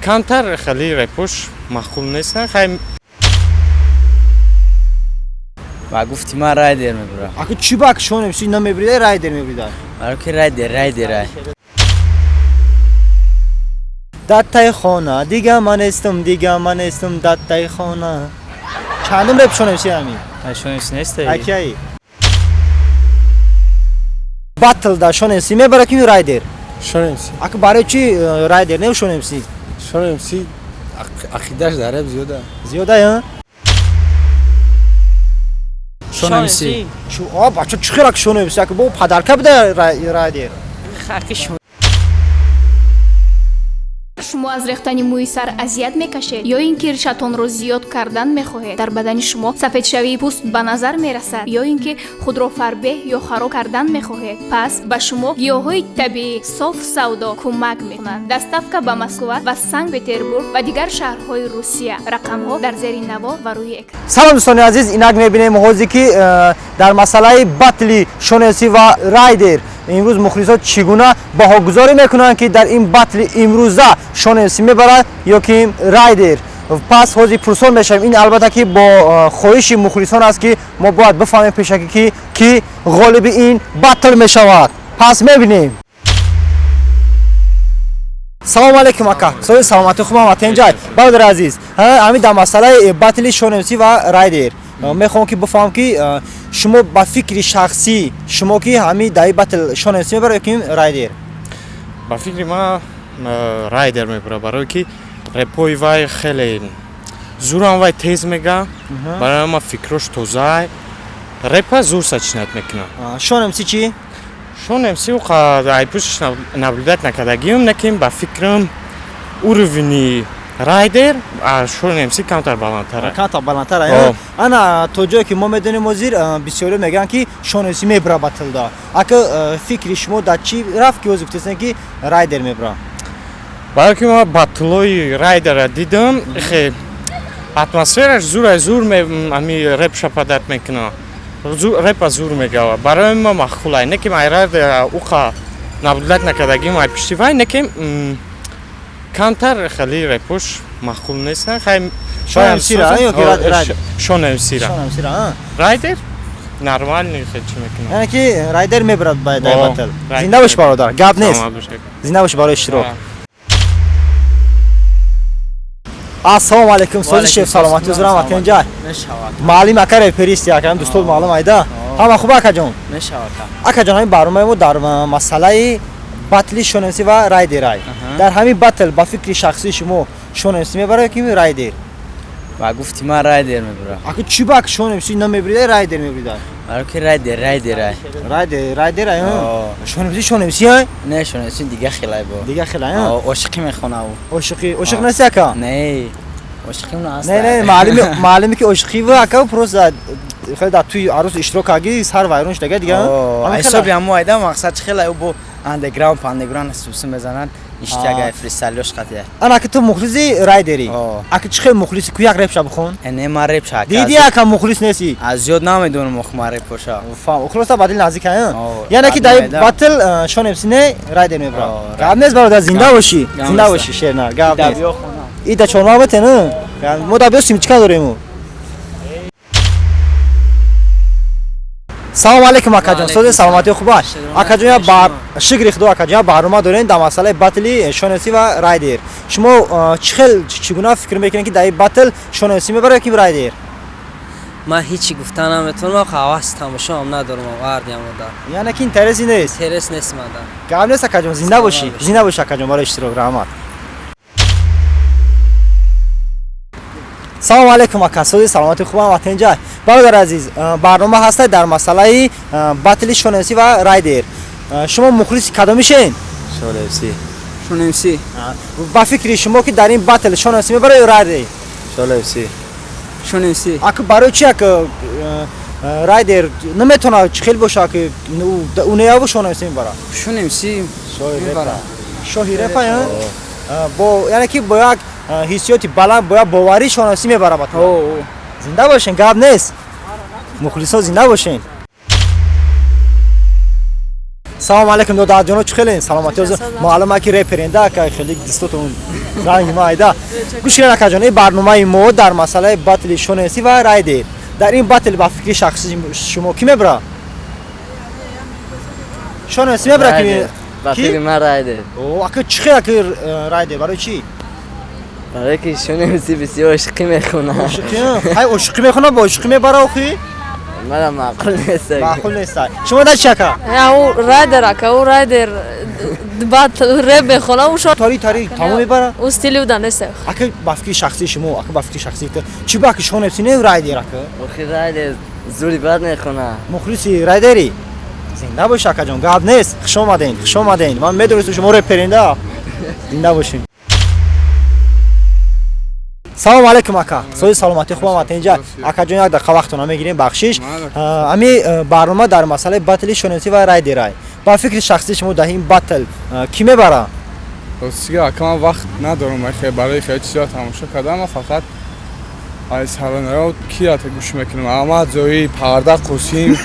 کمتر خیلی رپوش مخول نیستن خیلی و گفتی من رایدر میبرم اگه چی باک شونه بسی نمیبریده رایدر میبریده برای که رایدر دادتای خانه دیگه من استم دادتای خانه چندم رپ شونه بسی همین شونه بسی نیسته اکی باتل دا شونه بسی میبره که رایدر شونه بسی اگه برای چی رایدر نمی شونه بسی شونه بسی عقیدهش داره زیاده ها شونه بسی شو بچه چی خیلی شونه بسی اگه با پدرکه بده رایدر خاکی شونه شما از ریختن موی سر اذیت میکشید یا اینکه ریشتان رو زیاد کردن میخواهید در بدن شما سفید شوی پوست به نظر میرسد یا اینکه خود را فربه یا خراب کردن میخواهید پس به شما گیاهای طبیعی صاف سودا کمک میکنند دستافکا به مسکو و سنت پترزبورگ و دیگر شهرهای روسیه رقم ها در زیر نوا و روی اکران سلام دوستان عزیز اینک میبینیم حوزی که در مسئله باتلی شونسی و رایدر امروز مخلصا چگونه بهاگذاری میکنن که در این باتل امروزه شونسی میبرد یا که رایدر پس حوزی پرسون میشیم این البته که با خواهش مخلصان است که ما باید بفهمیم پیشکی که غالب این باتل میشود پس میبینیم سلام علیکم اکا سوی سلامتی خوبم اتنجای برادر عزیز همین در مسئله باتل شونسی و رایدر میخوام که بفهم که شما با فکر شخصی شما که همین دای باتل شونسی میبره که رایدر با فکر ما رایدر میبره برای که رپوی وای خیلی زورم وای تیز میگه برای ما فکرش توزای رپ زور سچنت میکنه شونسی چی؟ شونسی و айпушиш наблюдать накардагим наким ба фикрам уровни райдер а шонемси камтар баландтара баландтара ана то ҷое ки мо медонем ҳозир бисёре мегӯянд ки шонеси мебара батлда ака фикри шумо дар чӣ рафт ки ҳозир гуфтесен ки райдер мебара барои ки мо батлҳои райдера дидам хе атмосфераш зур ами реп шападат мекунад репа зур мегава барои ма махулай не ки майрайдер уқа наблюдать накардагим айпуштивай не ки камтар хели репуш махул нестан хай шонемсира ё ки райдер шонемсира райдер нормальный хе чӣ мекунад яъне ки райдер мебарад ба дай батл зинда бош бародар гап нест зинда бош барои иштирок ассалому алайкум сози шеф саломатӣ ҳузурам атенҷай маълим ака реперист якам дӯстон маълум айда ҳама хуба акаҷон акаҷон ҳамин барномаи мо дар масъалаи батли шонемсӣ ва райдерай дар ҳамин батл ба фикри шахсии шумо шонемсӣ мебарад ки райдер و گفتی من رایدر میبرم اگه چی باک شونسی نمیبریده رایدر میبریده برای که رایدر شونسی های نه شونسی دیگه خیلی با دیگه خیلی عاشقی میخونه او عاشق نسی اکا نه عاشقی اون اصلا نه معلومه که عاشقی و اکا پروس خیلی در توی عروس اشتراک اگه سر وایرونش دیگه حسابی همو ایده مقصد خیلی او با اندگراوند سوسه میزنن اشتیاق فریستایلش قطعه انا که تو مخلصی رایدری اگه چه خیلی مخلصی کو یک رپ شب بخون نه من رپ شاک دیدی اگه مخلص نیستی از زیاد نمیدونم مخمر رپ باشه فهم خلاص بدل نزدیک ها یعنی که دای باتل شونمسی نه رایدر میبره گاب نیست برادر زنده باشی شیرنر گاب نیست ایده چون ما بتن ما دبیو سیم چیکار داریم سلام علیکم اکاجان سوز سلامتی خوبه اکاجان بار شکر خدا اکاجان برنامه دارین در مسئله باتلی شونسی و رایدر شما چگونه فکر میکنین که در باتل شونسی میبره کی رایدر من هیچی گفتن نمیتونم خواست تماشا هم ندارم واردیم ودا یعنی که اینترسی نیست نیست من گام نیست اکاجان زنده باشی اکاجان برای اشتراک رحمت سلام علیکم اکا سوز سلامتی خوبم اتنجای برادر عزیز برنامه هست در مسئله باتل شونسی و رایدر شما مخلص کدومیشین شونسی با فکری شما که در این باتل شونسی میبره رایدر شونسی اگه برای چی که رایدر نمیتونه خیلی باشه که اونه یا شونسی میبره شونسی شاهی رپا با یعنی که با یک حسیاتی بلند باید باوری شونسی میبره باتل زنده باشین گاب نیست مخلصا زنده باشین салом алейкум додааҷоно чӣ хелен саломатӣ маълума ки реперенда ка хеле дистотон ранги майда гӯш кунед акаҷон ин барномаи мо дар масъалаи батли шоносӣ ва райдер дар ин батл ба фикри шахси шумо кӣ мебара шоносӣ мебара ки با فکر من رایده о ака чӣ хел аки райдер барои чӣ برای که شنوسی بسیار عشقی میخونه ҳай ошиқӣ мехона бо ошиқӣ мебара охи منم معقول نیست маъқул неста шумо дар чӣ ака او رایدر اکا او رایدر بعد رپ بخونه او شد тари тамом мебара او ستیلی بوده نیست ака ба фикри шахсии шумо ака ба фикри шахсии ту чӣ ба аки шоносӣ не райдер ака آخی رایده زوری بد میخونه мухлиси райдери зинда бош акаҷон гап нест хуш омаден ман медонистам шумо реперенда зинда бошем салом алейкум ака соҳи саломатӣ хуб омад инҷа акаҷон як дақиқа вақтона мегирем бахшиш ами барнома дар масъалаи батли шоносӣ ва райдерай ба фикри шахсии шумо дар ин батл кӣ мебара ростига ака ман вақт надорам барои хеле чизро тамошо кардан ва фақат ай саронаро киата гӯш мекунам аҳмад зои парда қосим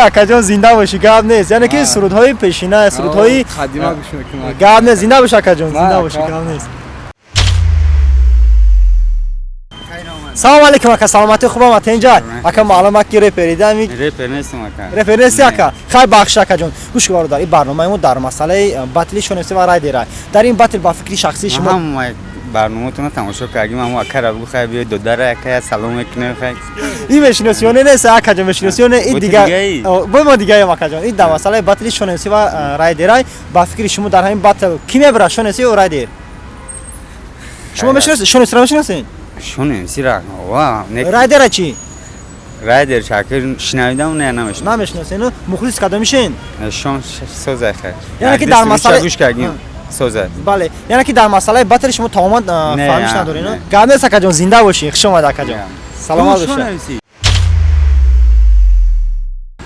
акаҷон зинда бошӣ гап нест яъне ки сурудҳои пешина сурудҳои қадима гӯш мекунам гап нест зинда бош акаҷон зинда бошӣ гап нест салом алейкум ака саломатӣ хуб омад инҷа ака маълума ки реперидами репер нестам ака репер нести ака хай бахш акаҷон гӯш бародар ин барномаи мо дар масъалаи батли шоносӣ ва райдера дар ин батл ба фикри шахсии шумо барноматона тамошо кардим аммо акара гу хай биё додара ака салом мекунем хай ин мешиносиёне нест акаҷон мешиносиёне ин дигар бо мо дигаем акаҷон ин дар масъалаи батли шоносӣ ва райдерай ба фикри шумо дар ҳамин батл кӣ мебара шоносӣ ё райдер шумо мешиносед шоносиро мешиносед шоносиро ва райдера чӣ райдер шакл шинавидам не намешиносед намешиносед мухлис кадомишен шон соза хай яъне ки дар масъалаи гӯш кардим соза бале яъне ки дар масъалаи батли шумо тамоман фаҳмиш надоред гап нест акаҷон зинда бошӣ хуш омад акаҷон саломат бошед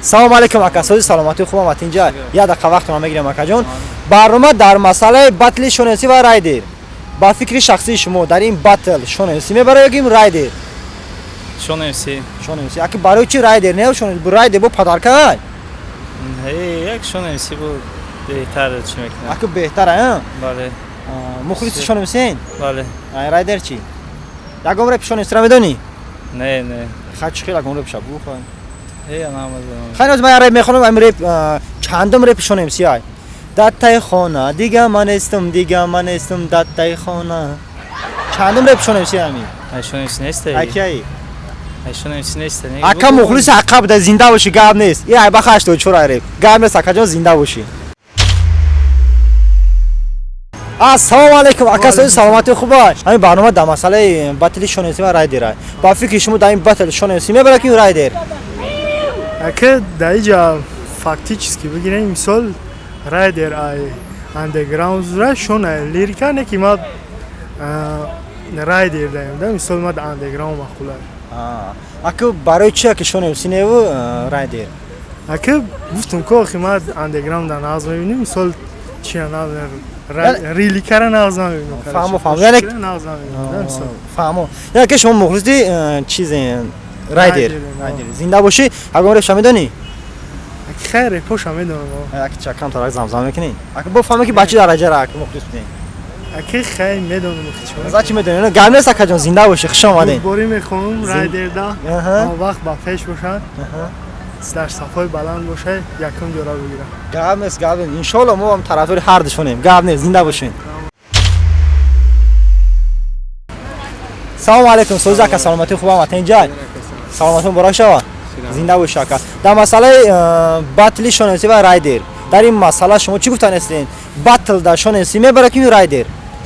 салом алейкум ака соҳи саломатӣ хуб омад инҷа як дақиқа вақтона мегирем акаҷон барнома дар масъалаи батли шоносӣ ва райдер ба фикри шахсии шумо дар ин батл шоносӣ мебара ё ки райдер шоносӣ аки барои чӣ райдер не шоносӣ райдер бо падаркай як шоносӣ бо беҳтар чӣ мекунад аки беҳтара бале мухлиси шоносен бале райдер чӣ ягон реп шоносиро медонӣ не хай чӣ хел ягон реп шаб бухай намазонам хай ноз ман реп мехонам ам реп чандум реп шоносӣ ай даттаи хона дига ман нестам даттаи хона чандум реп шоносӣ ами шоносӣ нест акияи шоносӣ нест ака мухлиси ақаб да зинда бошӣ гап нест и ай ба 84 реп гап нест акаҷон зинда бошӣ ассалому алейкум ака соҳи саломатӣ хуб аст ҳамин барнома дар масъалаи батли шоносӣ ва райдер ба фикри шумо дар ин батл шоносӣ мебара ки райдер ака дар инҷа фактически бигирем мисол райдер ай андеграунд зура шона лирика не ки ма райдер даем да мисол ма андеграунд мақулар ака барои чӣ аки шоносӣ неву райдер ака гуфтум ки охи ма андеграунд нағз мебинем мисол чия нағз риликара нағз мебинем фаҳмо яъне ки шумо мухлиси чизе райдер зинда бошӣ ягон репша медонӣ хайр репоша медонам аки ча камтарак замзам мекунӣ ака бофаҳме ки ба чӣ дараҷара аки мухлис будем аки хайр медонам за чӣ медонӣ гап нест акаҷон зинда бошӣ хуш омадед бори мехонам райдерда вақт ба пеш бошад дар сафҳои баланд бошад якум ҷора бигирам гап нест иншоалло мо ҳам тарафдори ҳар душонем гап нест зинда бошед салому алейкум соҳи ака саломатӣ хуб омад инҷа саломатӣ муборак шава зинда бош ака дар масъалаи батли шоносӣ ва райдер дар ин масъала шумо чӣ гуфтанестед батл дар шоносӣ мебара ки райдер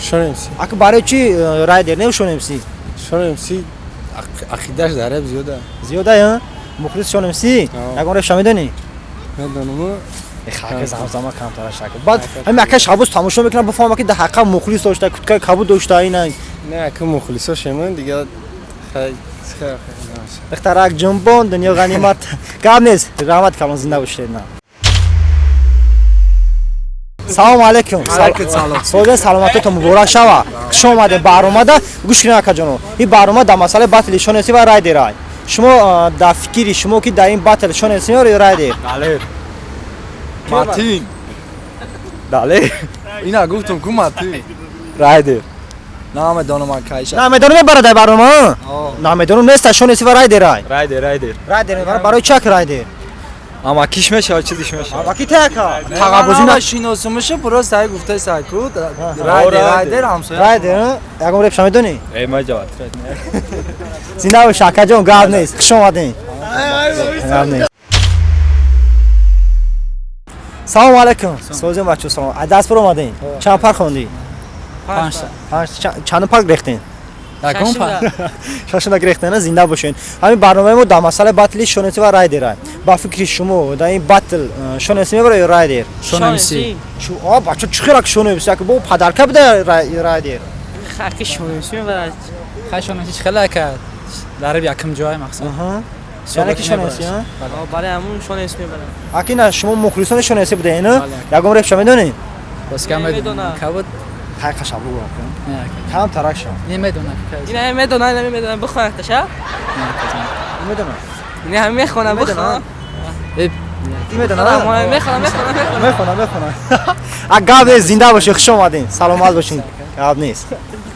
шоносӣ ака барои чӣ райдер не шоносӣ шоносӣ ақидаш дар реп зиёда мухлис шоносӣ ягон репша медонӣ медонам хака замзама камтараш ака баъд ҳамин ака шабус тамошо мекунад бифаҳма ки дар ҳаққа мухлис дошта куткаи кабуд дошта ина не ака мухлисо шеман дигар хай бехтарак ҷунбон дунё ғанимат гап нест раҳмат калон зинда бошед на салому алейкум соҳиби саломататон муборак шава хуш омадед баромада гӯш кунед акаҷоно ин барнома дар масъалаи батли шоносӣ ва райдерай شما در فکری شما که در این باتل شونسی یا رایدر؟ بله ماتین بله اینا گفتم کو ماتین رایدر نمیدونم کایش نمیدونم برادر برام نمیدونم نیست شونسی و رایدر رایدر برای چک رایدر اما کیش میشه چیزش میشه اما کی تاکا تقابوزی نشینوسو میشه برو سعی گفته سایکو رایدر همسایه رایدر یکم رپ شما میدونی ای ما جواب زنده و شاکا جون گاب نیست خوش اومدین گاب نیست سلام علیکم سوزم بچو سلام دست پر اومدین چند پر خوندی 5 چند پاک ریختین یکم پاک شاشون ریختین زنده باشین همین برنامه ما در مسئله باتل شونسی و رایدر با فکر شما در این باتل شونسی میبره یا رایدر شونسی شو بچو چخیرا که شونسی که بو پدرکه بده رایدر خاکی شونسی میبره خشونسی خیلی کرد در یکم جای مقصد یعنی که شونسی ها برای همون شونسی میبره اکی شما مخلصان شونسی بوده نه یکم رپ شما میدونی بس کم میدونم کبود خیلی خشم بگو کم ترک شم نمیدونم اینا نمیدونم بخواه اختشا نمیدونم اینا هم میخونم بخواه میدونم میخونم اگه زنده باشی خوش اومدین سلامت باشین گاب نیست